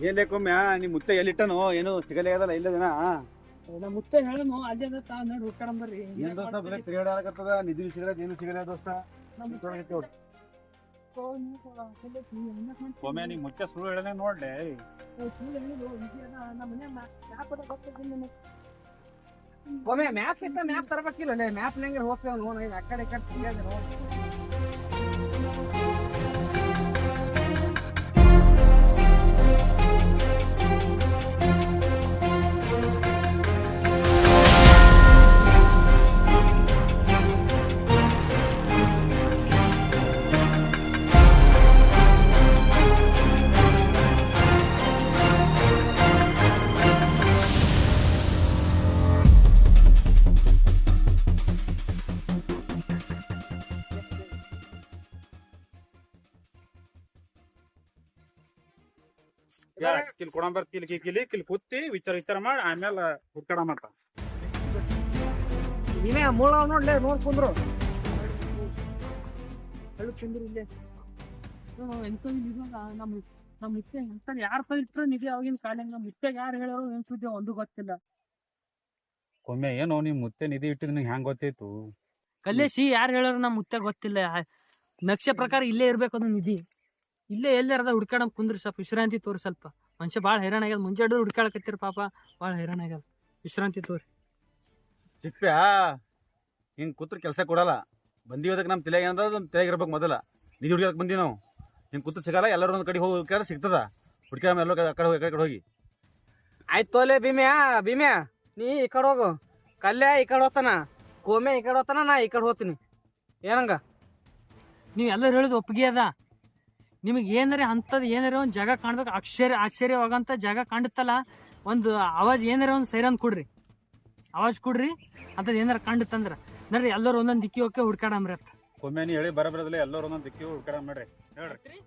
ಏನ್ ಲೇಕೊಮ್ಯ ನಿಮ್ ಮುತ್ತೆ ಎಲ್ಲಿಟ್ಟನು ಏನು ಸಿಗಲೇ ಅದಲ್ಲ ಇಲ್ಲ ದಿನ ನಮ್ಮ ಮುತ್ತೆ ಹೇಳನು ಅಲ್ಲೇ ನೋಡಿ ಹುಡ್ಕಾಡಂಬರ್ರಿ ಏನ್ ದೋಸ್ತ ಬರೀ ತಿರುಗಾಡಕತ್ತದ ನಿಧಿ ಸಿಗದ ಏನು ಸಿಗಲ್ಲ ದೋಸ್ತ ಒಮ್ಮೆ ನಿಮ್ ಮುತ್ತೆ ಸುಳ್ಳು ಹೇಳನೆ ನೋಡ್ಲೆ ಒಮ್ಮೆ ಮ್ಯಾಪ್ ಇತ್ತ ಮ್ಯಾಪ್ ತರಬೇಕಿಲ್ಲ ಮ್ಯಾಪ್ ನಂಗೆ ಹೋಗ್ತೇವೆ ನೋಡಿ ಆ ಕಡೆ ಈ ಕಡೆ ತಿರ್ಗಾಡಿ ನೋಡಿ ಕಿಲ್ ಕೊಡಂಬರ್ ಕಿಲ್ ಕೂತಿ ವಿಚಾರ ಮಾಡಿ ಆಮೇಲೆ ಹುಡ್ಕಾಡ ಮಾಡ್ತ ನೀನೇ ಮೂಳ ನೋಡ್ಲೆ ನೋಡ್ ಕುಂದ್ರು ಕುಂದ್ರು ಇಲ್ಲೇ ನಮ್ಮ ಮುತ್ತೆ ಎಂತ ಯಾರ ಕೈ ಇಟ್ರು ನಿಧಿ ಅವಾಗಿನ ಕಾಲಿಂಗ ನಮ್ಮ ಮುತ್ತೆಗೆ ಯಾರು ಹೇಳೋರು ಏನ್ ಸುದ್ದಿ ಒಂದು ಗೊತ್ತಿಲ್ಲ. ಒಮ್ಮೆ ಏನೋ ನಿಮ್ ಮುತ್ತೆ ನಿಧಿ ಇಟ್ಟಿದ್ ನಿಂಗೆ ಹೆಂಗ್ ಗೊತ್ತಾಯ್ತು? ಕಲ್ಲೇಶಿ ಯಾರು ಹೇಳೋರು ನಮ್ಮ ಮುತ್ತೆ ಗೊತ್ತಿಲ್ಲ. ನಕ್ಷೆ ಪ್ರಕಾರ ಇಲ್ಲೇ ಇರ್ಬೇಕು ಅದು ನಿಧಿ. ಇಲ್ಲೇ ಎಲ್ಲಾರದ ಹುಡ್ಕಾಡ ಕುಂದ್ರಿ ಸ್ವಲ್ಪ ವಿಶ್ರಾಂತಿ ತೋರಿ. ಸ್ವಲ್ಪ ಮನುಷ್ಯ ಭಾಳ ಹೈರಾಣ ಆಗ್ಯದ. ಮುಂಜಾಡು ಹುಡ್ಕಾಳಕತ್ತೀರಿ ಪಾಪ, ಭಾಳ ಹೈರಾಣ ಆಗ್ಯದ. ವಿಶ್ರಾಂತಿ ತೋರಿ. ತಿಪ್ಪ್ಯಾ ಹಿಂಗ್ ಕೂತ್ರ ಕೆಲಸ ಕೊಡಲ್ಲ. ಬಂದಿವದಕ್ಕೆ ನಮ್ಮ ತಲೆಗೆ ಏನದ ನಮ್ಮ ತಲೆಗೆ ಇರ್ಬೇಕು ಮೊದಲ. ನಿಧಿ ಹುಡ್ಕಾಕ್ ಬಂದಿ ನಾವು. ಹಿಂಗೆ ಕೂತ್ರ ಸಿಗಲ್ಲ. ಎಲ್ಲರೂ ಒಂದು ಕಡೆ ಹೋಗಿ ಹುಡ್ಕಾಡ ಸಿಗ್ತದ. ಹುಡ್ಕಾಡ ಎಲ್ಲೋ ಕಡೆ ಹೋಗಿ ಆಯ್ತು ತೋಲೆ ಭೀಮ್ಯಾ ನೀ ಈ ಕಡೆ ಹೋಗು. ಕಲ್ಯ ಈ ಕಡೆ ಹೋಗ್ತಾನ, ಕೋಮೆ ಈ ಕಡೆ ಹೋಗ್ತಾನ, ನಾ ಈ ಕಡೆ ಹೋಗ್ತೀನಿ. ಏನಂಗ ನೀವು ಎಲ್ಲರೂ ಹೇಳಿದ್ ಒಪ್ಪಿಗೆ ಅದ. ನಿಮಗೆ ಏನಾರ ಅಂಥದ್ದು ಏನಾರ ಒಂದು ಜಾಗ ಕಾಣ್ಬೇಕು, ಆಶ್ಚರ್ಯವಾಗಂತ ಜಾಗ ಕಾಣುತ್ತಲ್ಲ, ಒಂದು ಆವಾಜ್ ಏನಾರ ಒಂದು ಸೈರನ್ ಕೊಡ್ರಿ, ಆವಾಜ್ ಕೊಡ್ರಿ. ಅಂಥದ್ದು ಏನಾರ ಕಂಡುತ್ತಂದ್ರ ನೋಡ್ರಿ ಎಲ್ಲರೂ ಒಂದೊಂದು ದಿಕ್ಕಿ ಹೋಗಿ ಹುಡ್ಕಾಡಂಬ್ರಿ ಅಂತ. ಒಮ್ಮೆ ನೀ ಹೇಳಿ ಬರಬರದಲ್ಲ ಎಲ್ಲರೂ ಒಂದೊಂದು ದಿಕ್ಕಿ ಹುಡ್ಕಾಡ ಮಾಡ್ರಿ ಹೇಳ್ರಿ.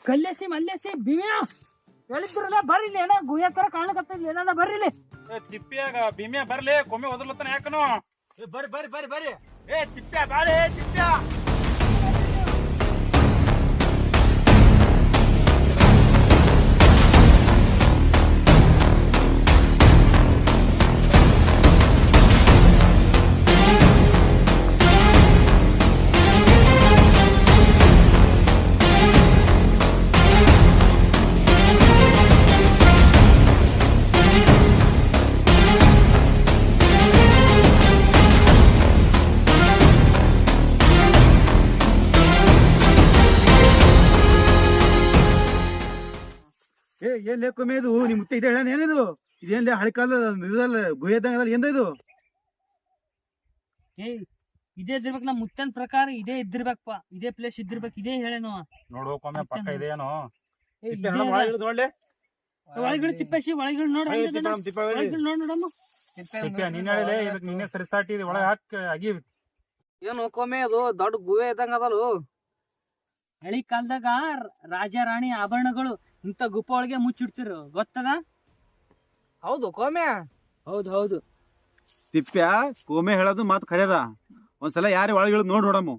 ಕಲ್ಲೇಸಿ ಮಲ್ಲೇಸಿ ಭೀಮ್ಯಾ ಹೇಳಿದ್ರಲ್ಲ ಬರ್ರಿ, ಇಲ್ಲಿ ಏನೋ ಗುಯ್ಯ ತರ ಕಾಣಕತ್ತಿಲ್ಲ, ಏನಾನ ಬರ್ರಿ. ತಿಪ್ಪಿಯಾಗ ಭೀಮ್ಯಾ ಬರ್ಲಿ, ಕೊಮ್ಮೆ ಓದರ್ಲತ್ತಾನ ಯಾಕನು? ಬರ್ರಿ ಏ ತಿಪ್ಪ್ಯಾ ಬಾಳೆ ತಿಪ್ಪ್ಯಾ. ಏನ್ ಲೇಕೊಮ್ಮೆ ಇದು ನಿಮ್ ಮುತ್ತೆ ಇದೆ ಹೇಳ ಏನಿದು? ಇದೇನ್ ಹಳೆ ಕಾಲದ ಇದಲ್ಲ ಗುಹೆ ಇದ್ದಂಗ ಏನ್ ಇದು? ಏಯ್ ಇದೇ ಇದ್ದಿರ್ಬೇಕು, ನಮ್ಮ ಮುತ್ತನ್ ಪ್ರಕಾರ ಇದೇ ಇದ್ದಿರ್ಬೇಕಪ್ಪ, ಇದೇ ಪ್ಲೇಸ್ ಇದ್ದಿರ್ಬೇಕು, ಇದೇ ಹೇಳೇನು. ನೋಡ್ಕೊಮ್ಮೆ ಪಕ್ಕ ಇದೇನೋ ಒಳಗಿಳು ತಿಪ್ಪೇಶಿ, ಒಳಗಿಳು ನೋಡ್ರಿ, ನೋಡಮ್ಮ. ನೀನ್ ಹೇಳಿದೆ ಇದಕ್ ನೀನೇ ಸರಿಸಾಟಿ ಒಳಗೆ ಹಾಕಿ ಅಗಿ. ಏನು ಕೊಮ್ಮೆ ಅದು ದೊಡ್ಡ ಗುವೆ ಇದ್ದಂಗ ಅದಲು. ಹಳಿ ಕಾಲದಾಗ ರಾಜ ರಾಣಿ ಆಭರಣಗಳು ಇಂಥ ಗುಪ್ಪ ಒಳಗೆ ಮುಚ್ಚಿಡ್ತಿರು ಗೊತ್ತದ? ಹೌದು ಕೊಮ್ಮೆ. ಹೌದು ಹೌದು. ತಿಪ್ಪ್ಯಾ ಕೋಮೆ ಹೇಳೋದು ಮಾತು ಖರೇದ. ಒಂದ್ಸಲ ಯಾರೇ ಒಳಗೆ ಇಳಿದು ನೋಡಿ ನೋಡಮ್ಮ.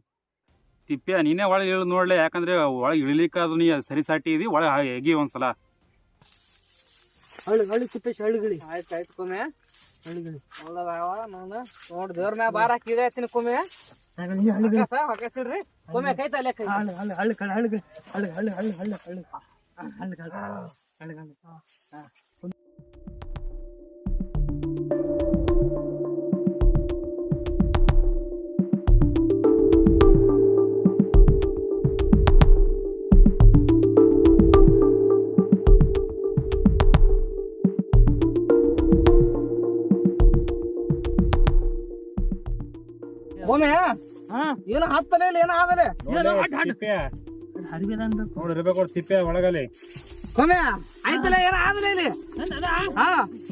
ತಿಪ್ಪ್ಯಾ ನೀನೇ ಒಳಗೆ ಇಳಿದು ನೋಡ್ಲೆ, ಯಾಕಂದ್ರೆ ಒಳಗೆ ಇಳಿಲಿಕ್ಕೆ ಅದು ನೀ ಸರಿಸಾಟಿ ಇದಿ. ಒಳಗೆ ಎಗಿ ಒಂದ್ಸಲ. ಹಳ್ಳಿ ತಿಪ್ಪೇಶ್ ಹಳ್ಳಿಗಳಿ. ಆಯ್ತು ಕೊಮ್ಮೆ. ನೋಡ್ ದೇವ್ರ ಮ್ಯಾಗ ಬಾರ ಹಾಕಿದೆ ಹಚ್ಚಿನ ಕೊಮ್ಮೆ. ಹೊಕಸಿಡ್ರಿ ಕೊಮ್ಮೆ ಕೈತ ಅಲ್ಲೇ ಕೈ. ಕೊಮ್ಮೆ ಏನು ಹತ್ತಲೇ ಇಲ್ಲ, ಏನೋ ಆಮೇಲೆ ನೋಡಿರ್ಬೇಕು ತಿಪ್ಪೆ ಒಳಗಲ್ಲಿ. ಕೊಮ್ಮೆ ಆಯ್ತಲ್ಲ, ಏನೋ ಆಮೇಲೆ ಇಲ್ಲಿ. ಹಾ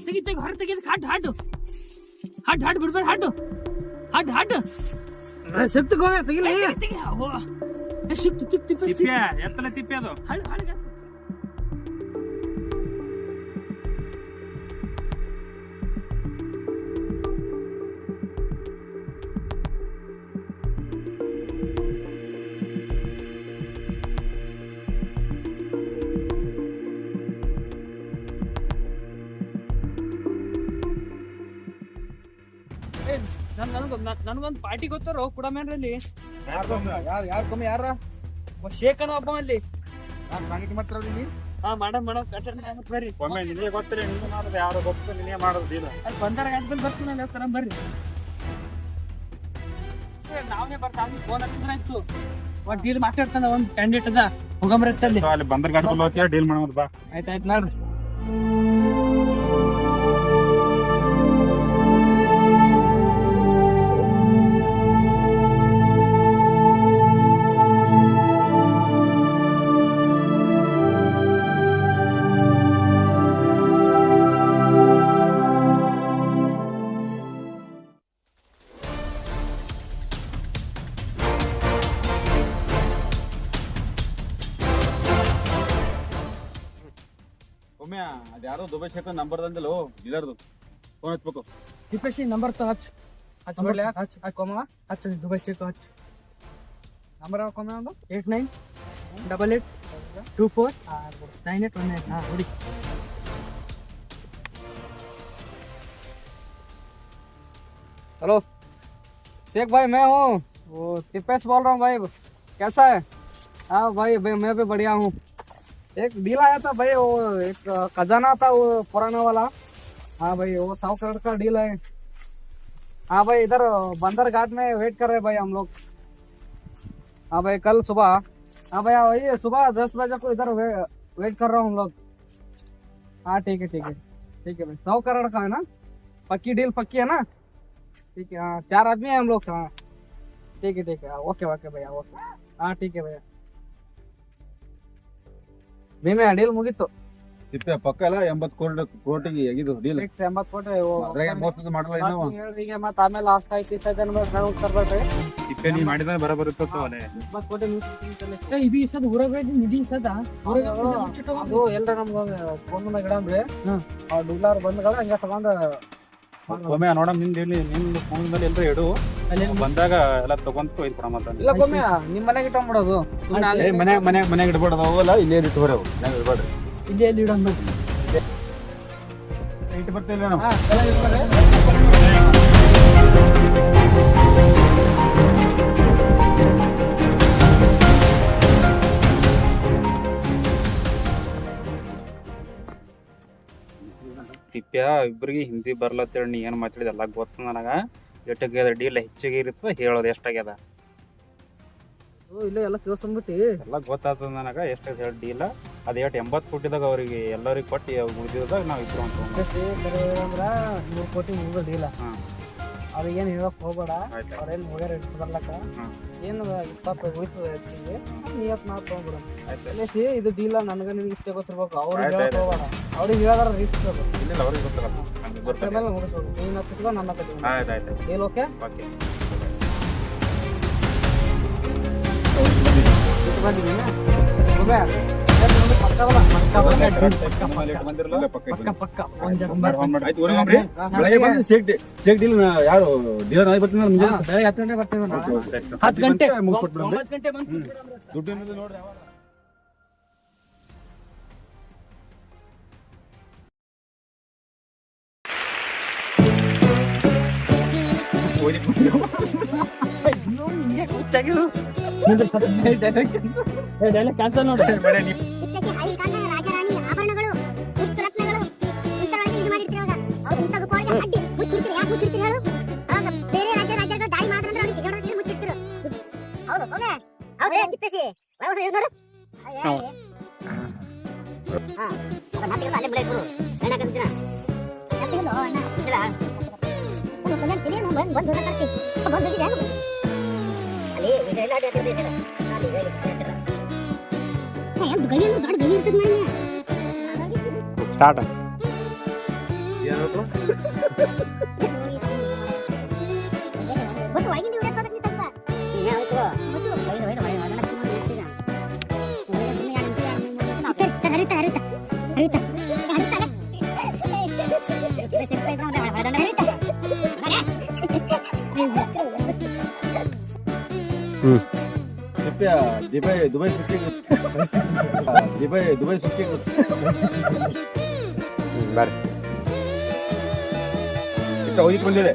ತೆಗಿ ಹೊರ ತೆಗಿ. ಹಡ್ ಬಿಡ್ಬೇಡ. ಹಡ್ ಸಿಕ್ತು ಕೊಮ್ಮೆ, ತೆಗಿಲಿ. ತಿಪ್ಪೆ ಎತ್ತಲೆ ತಿಪ್ಪೆ ಅದು. ನನ್ಗೊಂದ್ ಪಾರ್ಟಿ ಗೊತ್ತಾರೋ ಕುಡಮೇನ್ರಲ್ಲಿ. ಯಾರು ಕೊಮ್ಮೆ ಯಾರ ಶೇಖನ ಒಬ್ಬ ಅಲ್ಲಿ. ಮಾಡ್ತಾರ ಮಾಡ ಬರ್ರಿ. ಒಮ್ಮೆ ನಿನಗೆ ಗೊತ್ತಿಲ್ಲ, ನಿನ್ಗೆ ಮಾಡೋದು ಯಾರು ಗೊತ್ತಿಲ್ಲ, ನಿನ್ನೇ ಮಾಡೋದು ಇಲ್ಲ. ಅಲ್ಲಿ ಬಂದಾರ ಆದ್ಮೇಲೆ ಬರ್ತೀನಿ ತರ ಬರ್ರಿ. ನಾವೇ ಬರ್ತಾವ ಫೋನ್ ಹಚ್ಚಿದ್ರೆ ಆಯ್ತು. ಒಂದ್ ಡೀಲ್ ಮಾತಾಡ್ತಾನ, ಒಂದ್ ಕ್ಯಾಂಡಿಡೇಟ್ ಅದ ಹೋಗಂಬರತ್ತಲ್ಲಿ. ಅಲ್ಲಿ ಬಂದರ್ ಗಾಡಿ ಡೀಲ್ ಮಾಡೋದು ಬಾ. ಆಯ್ತಾಯ್ತು ನೋಡ್ರಿ. ಒಮ್ಮೆ ಅದು ಯಾರೋ ದುಬೈ ಶೇಖ ನಂಬರ್ ತಂದಿಲ್ಲ ಡೀಲರ್ದು. ಫೋನ್ ಹಚ್ಬೇಕು. ತಿಪ್ಪೇಶಿ ನಂಬರ್ ತ ಹಚ್ ಬಿಡ್ಲೆ. ಹಚ್ ಕೊಮ್ಮ ಹಚ್ ದುಬೈ ಶೇಖ ಹಚ್. ನಂಬರ್ ಕೊಮ್ಮ ಒಂದು 8988249819. हाँ बोली। हेलो शेख भाई, मैं हूँ वो तिपेश बोल रहा हूँ भाई। कैसा है? हाँ भाई मैं भी बढ़िया हूँ। एक डील आया था भाई, वो एक खजाना था वो पुराना वाला। हाँ भाई वो 100 करोड़ का डील है। हाँ भाई इधर बंदर घाट में वेट कर रहे हैं भाई हम लोग। हाँ भाई कल सुबह। हाँ भैया वही सुबह 10 बजे को इधर वेट कर रहा हूँ हम लोग। हाँ ठीक है भाई 100 करोड़ का है ना? पक्की डील पक्की है ना? ठीक है। हाँ 4 आदमी है हम लोग। हाँ ठीक है ओके भैया ओके। हाँ ठीक है भैया। ಭೀಮೆ ಡೀಲ್ ಮುಗೀತು. ತಿಪ್ಪೆ ಪಕ್ಕ ಎಲ್ಲ 80 ಕೋಟಿಗೆ ಆಗಿದ್ದು ಡೀಲ್. 80 ಕೋಟಿ ಮೋಸ ಮಾಡಲ್ಲ ಇನ್ನೂ. ಹೇಳ್ರಿಗೆ ಮತ್ತೆ ಆಮೇಲೆ ಲಾಸ್ಟ್ ಆಯ್ತು ನಾವು ತರ್ಬೇಕು. ತಿಪ್ಪೆ ನೀ ಮಾಡಿದ ಬರಬರ್ ಇರ್ತದೆ. 80 ಕೋಟಿ ಇದು ಇಸದ ಊರಾಗ ನಿಧಿ ಇಸದ ಅದು ಎಲ್ಲ ನಮ್ಗೆ ಫೋನ್ ಗಿಡ ಅಂದ್ರೆ ಆ ಡೀಲರ್ ಬಂದ್ಗಳ ಹಂಗ ತಗೊಂಡ ಒಮ್ಮೆ ನೋಡ ನಿಂದ ಫೋನ್ ಮೇಲೆ ಎಲ್ಲರೂ ಇಡು. ಅಲ್ಲಿ ಬಂದಾಗ ಎಲ್ಲ ತಗೊಂಡು ಇದು ಕೊಡ ಮಾತಾಡ. ಇಲ್ಲ ಕೊಮ್ಮೆ ನಿಮ್ ಮನೆಗೆ ಇಟ್ಕೊಂಡ್ಬಿಡೋದು. ಮನೆಗೆ ಇಡ್ಬಾರ್ದು ಅವೆಲ್ಲ ಇಲ್ಲೇ ಇಟ್ಕೋರಿ. ಅವು ಮನೆಗೆ ಇಡ್ಬಾರ್ರಿ, ಇಲ್ಲಿ ಎಲ್ಲಿ ಇಡೋದು ಇಟ್ಟು ಬರ್ತಿಲ್ಲ ನಾವು. ತಿಪ್ಪ್ಯಾ ಇಬ್ಬರಿಗೆ ಹಿಂದಿ ಬರ್ಲತ್ತೇಳಿ ನೀ ಏನು ಮಾತಾಡಿದ ಎಲ್ಲ ಗೊತ್ತ ನನಗ. ಎಷ್ಟಾಗ್ಯದ ಡೀಲ್ ಹೆಚ್ಚಿಗೆ ಇರುತ್ತೆ ಹೇಳೋದು ಎಷ್ಟಾಗ್ಯದ ಇಲ್ಲ ಎಲ್ಲ ಕೇಳ್ಸಂಬಿಟ್ಟಿ ಎಲ್ಲ ಗೊತ್ತಾಗ್ತದ ನನಗ. ಎಷ್ಟಾಗ ಡೀಲ ಅದು 80 ಕೋಟಿದಾಗ ಅವ್ರಿಗೆ ಎಲ್ಲರಿಗೆ ಕೊಟ್ಟು ಉಳಿದಿದಾಗ ನಾವು ಇಬ್ರು ಅಂತ ಅಂದ್ರ 100 ಕೋಟಿ ಮುಗಿದ ಡೀಲ. ಹಾಂ ಅವ್ರಿಗೇನು ಹೇಳಕ್ ಹೋಗ್ಬೇಡ. ಅವ್ರೇನು ಹೋಗ್ಯಾರ ಇಟ್ಟು ಬರ್ಲಕ್ಕ ಏನು 20 ಉಳಿತದ ಹೆಚ್ಚಿಗೆ ನೀವತ್ತು ನಾವು ತೊಗೊಂಡ್ಬಿಡ. ಆಯ್ತು ಇದು ಡೀಲ ನನಗೆ ನಿನಗೆ ಇಷ್ಟೇ ಗೊತ್ತಿರ್ಬೇಕು. ಅವ್ರಿಗೆ ಹೇಳಕ್ ಹೋಗ್ಬೇಡ. ಅವ್ರಿಗೆ ಹೇಳಿದ್ರೆ ರಿಸ್ಕ್ ಅದು. ಇಲ್ಲ ಅವ್ರಿಗೆ ಗೊತ್ತಿಲ್ಲ. ಇಬ್ಬರು ಅದ್ರ ಮೇಲೆ ಮುಗಿಸ್ಬೋದು ನೀನು ಹತ್ತಿಟ್ಕೋ ನನ್ನ ಹತ್ತಿಟ್ಕೋ ಆಯ್ತು ಡೀಲ್ ಓಕೆ ಓಕೆ ಪಕ್ಕ ಒಂದ್ ಜನ ಆಯ್ತು ಊರಿಗೆ ಹೋಗ್ರಿ. ಬೆಳಗ್ಗೆ ಬಂದು ಚೆಕ್ ಡೀಲ್ ಯಾರು ಡೀಲರ್ ನಾಳೆ ಬರ್ತೀನಿ ಮುಂಜಾನೆ ಬೆಳಗ್ಗೆ 10 ಗಂಟೆ ಬರ್ತೀವಿ ನಾವು. 10 ಗಂಟೆ ಮುಗಿಸ್ಕೊಟ್ಬಿಡೋಣ 9 ಗಂಟೆ ಬಂದು ದುಡ್ಡು ಏನಿದೆ ನೋಡ್ರಿ ಯಾವಾಗ ಕ್ಯಾನ್ಸಲ್ ನೋಡಿ ಇತ್ತೀಚೆಗೆ ಹೈಕಾಂಡ ರಾಜರಾಣಿ ಆಭರಣಗಳು ಮುತ್ತು ರತ್ನಗಳು ಇಂಥವರಿಗೆ ಇದು ಮಾಡಿರ್ತೀವಾಗ ಅವ್ರು ಇಂಥ ಗೋಪಾಳಿಗೆ ಅಡ್ಡಿ ಮುಚ್ಚಿರ್ತೀರಿ ಯಾಕೆ ಮುಚ್ಚಿರ್ತೀರಿ ಹೇಳು ಅವಾಗ ಬೇರೆ ರಾಜ್ಯಗಳು ದಾಳಿ ಮಾಡಿದ್ರೆ ಅವ್ರಿಗೆ ಸಿಗೋಣ ಮುಚ್ಚಿರ್ತೀರು ಹೌದು ಸೌಮ್ಯ ಹೌದು ತಿಪ್ಪೇಸಿ ಒಳಗೆ ನೋಡು ಹಾ ನಾಟಿಗೆ ಅಲ್ಲೇ ಬಿಡಬೇಕು ಏನಾಗಂತೀರ ನಾಟಿಗೆ ಅಣ್ಣ ಇದ್ರ ಒಂದು ತಿಳಿಯೋದು ಬಂದು ಕರ್ತಿ ಬಂದಿದೆ ಅಲ್ಲಿ ಇದೆಲ್ಲ ಹೇಳ್ತಿರ್ತೀರ ಏನು ಗಡಿಯನ್ನು ದೊಡ್ಡ ಗಡಿ ಇರ್ತದೆ ಮಾಡಿ ಸ್ಟಾರ್ಟ್ ಬಸ್ ಒಳಗಿಂದ ವಿಡಿಯೋ ತೋರಿಸ್ತೀನಿ ಸ್ವಲ್ಪ ಹರಿತಾ ಹರಿತಾ ಹರಿತಾ ದುಬೈ ಸುಟ್ಟಿ ದುಬೈ ಸುಟ್ಟಿ ಬರ್ರಿ ಹೋಗಿ ಬಂದಿದೆ